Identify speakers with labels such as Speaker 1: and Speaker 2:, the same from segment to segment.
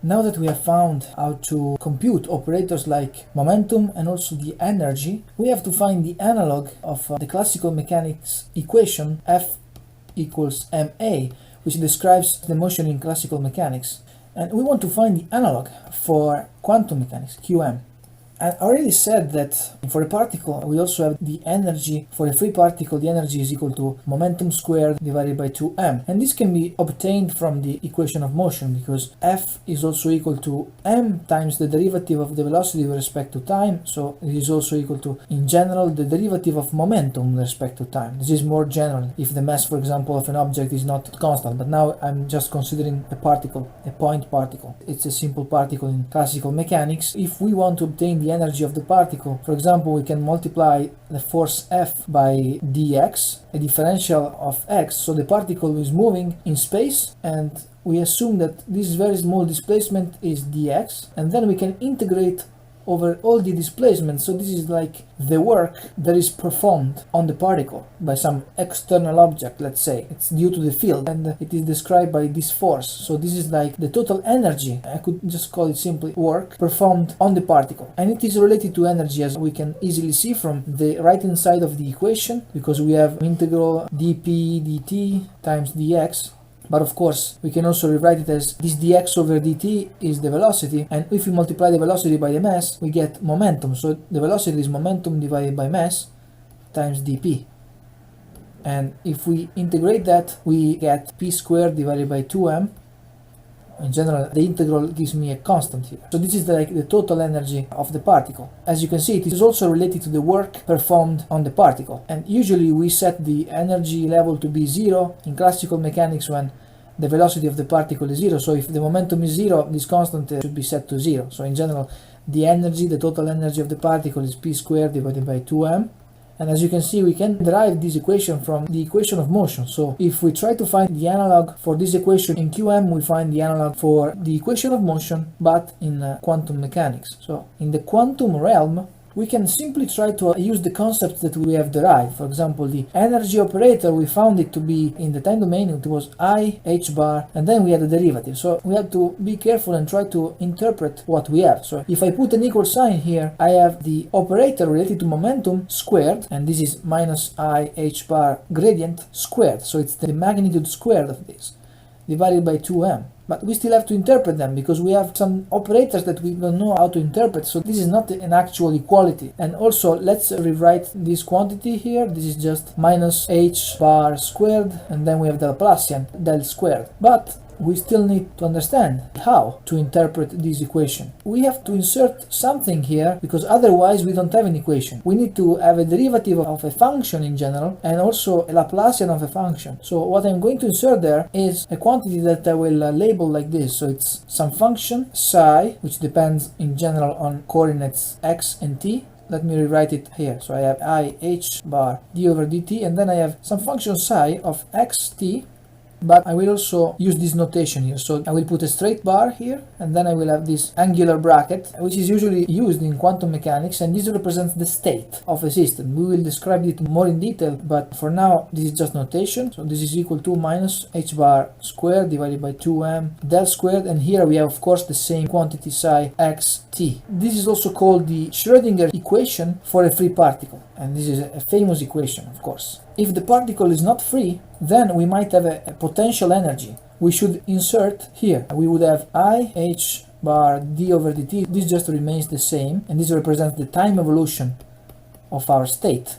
Speaker 1: Now that we have found how to compute operators like momentum and also the energy, we have to find the analog of the classical mechanics equation F equals ma, which describes the motion in classical mechanics. And we want to find the analog for quantum mechanics, Qm. I already said that for a particle we also have the energy. For a free particle, the energy is equal to momentum squared divided by 2m, and this can be obtained from the equation of motion, because F is also equal to m times the derivative of the velocity with respect to time. So it is also equal to, in general, the derivative of momentum with respect to time. This is more general if the mass, for example, of an object is not constant, but now I'm just considering a particle, a point particle. It's a simple particle in classical mechanics. If we want to obtain the energy of the particle, for example, we can multiply the force F by dx, a differential of x, so the particle is moving in space, and we assume that this very small displacement is dx, and then we can integrate over all the displacement. So this is like the work that is performed on the particle by some external object, let's say. It's due to the field, and it is described by this force. So this is like the total energy, I could just call it simply work, performed on the particle. And it is related to energy, as we can easily see from the right hand side of the equation, because we have integral dp dt times dx. But of course, we can also rewrite it as this dx over dt is the velocity, and if we multiply the velocity by the mass, we get momentum. So the velocity is momentum divided by mass times dp. And if we integrate that, we get p squared divided by 2m. In general, the integral gives me a constant here. So this is like the total energy of the particle. As you can see, it is also related to the work performed on the particle. And usually we set the energy level to be 0 in classical mechanics when the velocity of the particle is 0. So if the momentum is 0, this constant should be set to 0. So in general, the energy, the total energy of the particle is p squared divided by 2m. And as you can see, we can derive this equation from the equation of motion. So if we try to find the analog for this equation in Qm, we find the analog for the equation of motion, but in quantum mechanics. So in the quantum realm, we can simply try to use the concepts that we have derived. For example, the energy operator, we found it to be in the time domain, it was I h bar, and then we had a derivative. So we have to be careful and try to interpret what we have. So if I put an equal sign here, I have the operator related to momentum squared, and this is minus I h bar gradient squared. So it's the magnitude squared of this, divided by 2m. But we still have to interpret them, because we have some operators that we don't know how to interpret. So this is not an actual equality. And also, let's rewrite this quantity here. This is just minus h bar squared, and then we have the Laplacian del squared. But we still need to understand how to interpret this equation. We have to insert something here, because otherwise we don't have an equation. We need to have a derivative of a function in general, and also a Laplacian of a function. So what I'm going to insert there is a quantity that I will label like this. So it's some function psi, which depends in general on coordinates x and t. Let me rewrite it here. So I have I h bar d over dt, and then I have some function psi of xt. But I will also use this notation here. So I will put a straight bar here, and then I will have this angular bracket, which is usually used in quantum mechanics, and this represents the state of a system. We will describe it more in detail, but for now this is just notation. So this is equal to minus h bar squared divided by 2m del squared, and here we have of course the same quantity psi xt. This is also called the Schrodinger equation for a free particle, and this is a famous equation, of course. If the particle is not free, then we might have a potential energy. We should insert here. We would have I h bar d over dt. This just remains the same, and this represents the time evolution of our state,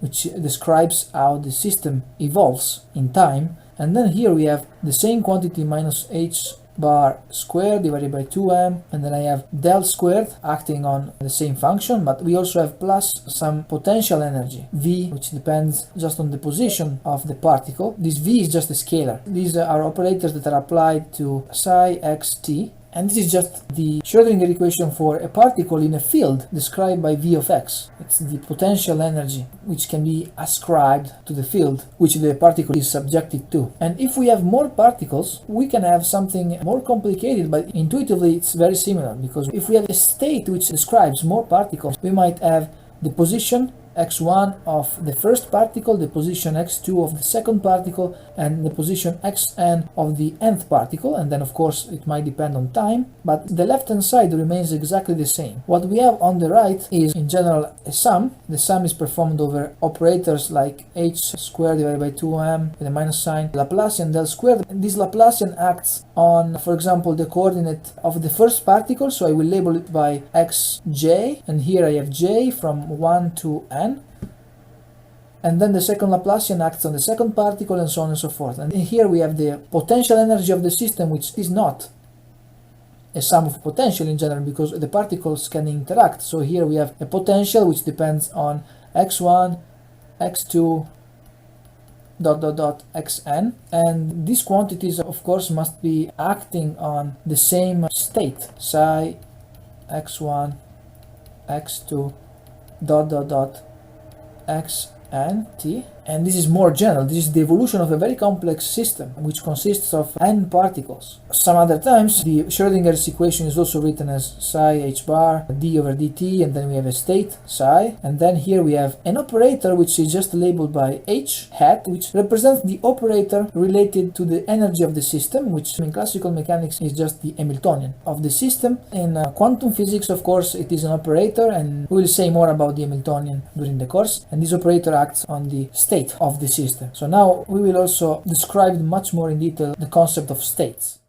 Speaker 1: which describes how the system evolves in time. And then here we have the same quantity minus h bar squared divided by 2m, and then I have del squared acting on the same function, but we also have plus some potential energy v, which depends just on the position of the particle. This v is just a scalar. These are operators that are applied to psi xt, and this is just the Schrodinger equation for a particle in a field described by v of x. It's the potential energy which can be ascribed to the field which the particle is subjected to. And if we have more particles, we can have something more complicated, but intuitively it's very similar, because if we have a state which describes more particles, we might have the position x1 of the first particle, the position x2 of the second particle, and the position xn of the nth particle, and then of course it might depend on time, but the left hand side remains exactly the same. What we have on the right is in general a sum. The sum is performed over operators like h squared divided by 2m with a minus sign, Laplacian del squared. This Laplacian acts on, for example, the coordinate of the first particle, so I will label it by xj, and here I have j from 1 to n. And then the second Laplacian acts on the second particle, and so on and so forth. And here we have the potential energy of the system, which is not a sum of potential in general because the particles can interact. So here we have a potential which depends on x1, x2, xn, and these quantities of course must be acting on the same state, psi x1, x2, xn t, and this is more general. This is the evolution of a very complex system which consists of n particles. Some other times the Schrodinger's equation is also written as psi h bar d over dt, and then we have a state psi, and then here we have an operator which is just labeled by h hat, which represents the operator related to the energy of the system, which in classical mechanics is just the Hamiltonian of the system. In quantum physics, of course, it is an operator, and we will say more about the Hamiltonian during the course, and this operator acts on the state of the system. So now we will also describe much more in detail the concept of states.